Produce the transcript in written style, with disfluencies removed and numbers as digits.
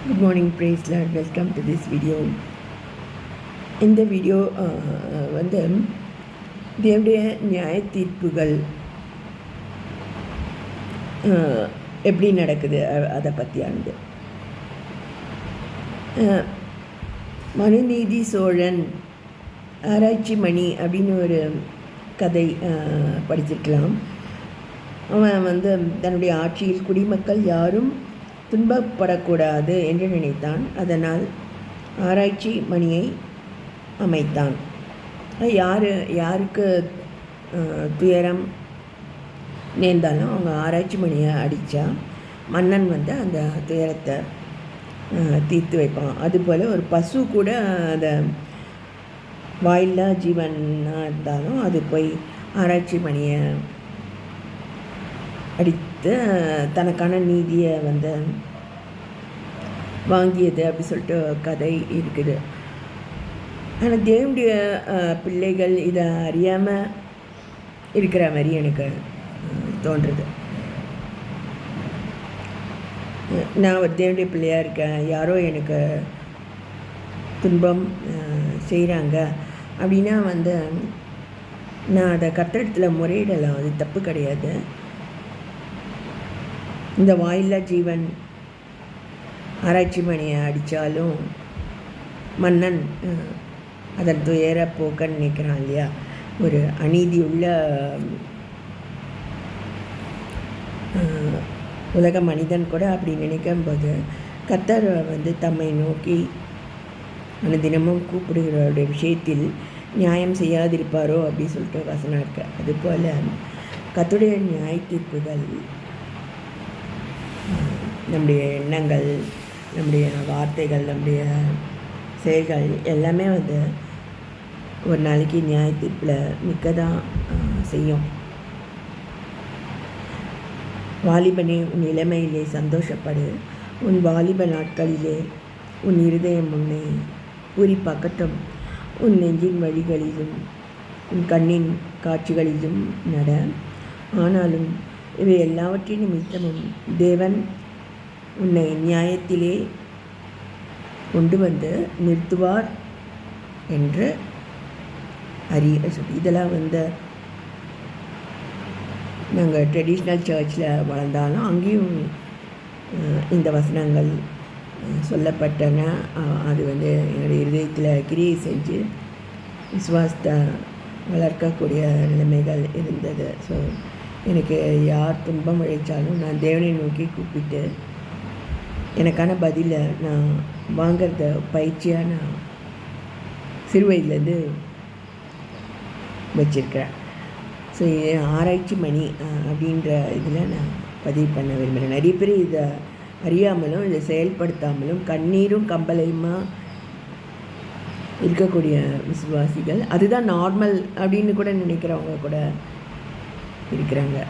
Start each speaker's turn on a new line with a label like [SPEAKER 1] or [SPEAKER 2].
[SPEAKER 1] Good morning, praise Lord. Welcome to this video. இந்த video வந்து தேவனுடைய நியாய தீர்ப்புகள் எப்படி நடக்குது அதை பற்றியானது. மனுநீதி சோழன் ஆராய்ச்சி மணி அப்படின்னு ஒரு கதை படிச்சிருக்கலாம். அவன் வந்து தன்னுடைய ஆட்சியில் குடிமக்கள் யாரும் துன்பப்படக்கூடாது என்று நினைத்தான். அதனால் ஆராய்ச்சி மணியை அமைத்தான். யாருக்கு துயரம் நேர்ந்தாலும் அவங்க ஆராய்ச்சி மணியை அடித்தா மன்னன் வந்து அந்த துயரத்தை தீர்த்து வைப்பான். அதுபோல் ஒரு பசு கூட அதை வாயில்லா ஜீவனாக இருந்தாலும் அது போய் ஆராய்ச்சி மணியை அடித்து தனக்கான நீதியை வந்து வாங்கியது அப்படி சொல்லிட்டு கதை இருக்குது. ஆனால் தேவனுடைய பிள்ளைகள் இதை அறியாமல் இருக்கிற மாதிரி எனக்கு தோன்றுறது. நான் ஒரு தேவனுடைய பிள்ளையாக இருக்கேன், யாரோ எனக்கு துன்பம் செய்கிறாங்க அப்படின்னா வந்து நான் அதை கர்த்தரிடத்தில் முறையிடலாம், அது தப்பு கிடையாது. இந்த வாயில்லா ஜீவன் ஆராய்ச்சி மணியை அடித்தாலும் மன்னன் அதன் துயர போக்கன்னு நினைக்கிறான் இல்லையா. ஒரு அநீதி உள்ள உலக மனிதன் கூட அப்படி நினைக்கும்போது கர்த்தர் வந்து தம்மை நோக்கி தினமும் கூப்பிடுகிறவருடைய விஷயத்தில் நியாயம் செய்யாதிருப்பாரோ அப்படின்னு சொல்லிட்டு வசனம் இருக்கு. அதுபோல் கர்த்தருடைய நியாய தீர்ப்புகள் நம்முடைய எண்ணங்கள், நம்முடைய வார்த்தைகள், நம்முடைய செயல்கள் எல்லாமே வந்து ஒரு நாளைக்கு நியாய தீர்ப்பில் மிக்க தான் செய்யும். வாலிபனே, உன் இளமையிலே சந்தோஷப்படு, உன் வாலிப நாட்களிலே உன் இருதயம் உன்னை பூரிப்பாக்கட்டும். உன் நெஞ்சின் வழிகளிலும் உன் கண்ணின் காட்சிகளிலும் நட. ஆனாலும் இவை எல்லாவற்றின் நிமித்தமும் தேவன் உன்னை நியாயத்திலே கொண்டு வந்து நிறுத்துவார் என்று இதெல்லாம் வந்து நாங்கள் ட்ரெடிஷ்னல் சர்ச்சில் வளர்ந்தாலும் அங்கேயும் இந்த வசனங்கள் சொல்லப்பட்டன. அது வந்து என்னுடைய இருதயத்தில் கிரியை செஞ்சு விசுவாசத்தை வளர்க்கக்கூடிய நிலைமைகள் இருந்தது. ஸோ எனக்கு யார் துன்பம் விளைச்சாலும் நான் தேவனை நோக்கி கூப்பிட்டு எனக்கான பதிலை நான் வாங்கிறத பயிற்சியாக நான் சிறு வயதுலேருந்து வச்சுருக்கிறேன். ஸோ ஆராய்ச்சி மணி அப்படின்ற இதில் நான் பதிவு பண்ண விரும்புகிறேன். நிறைய பேர் இதை அறியாமலும் இதை செயல்படுத்தாமலும் கண்ணீரும் கம்பளையுமா இருக்கக்கூடிய விசுவாசிகள், அதுதான் நார்மல் அப்படின்னு கூட நினைக்கிறவங்க கூட இருக்கிறாங்க.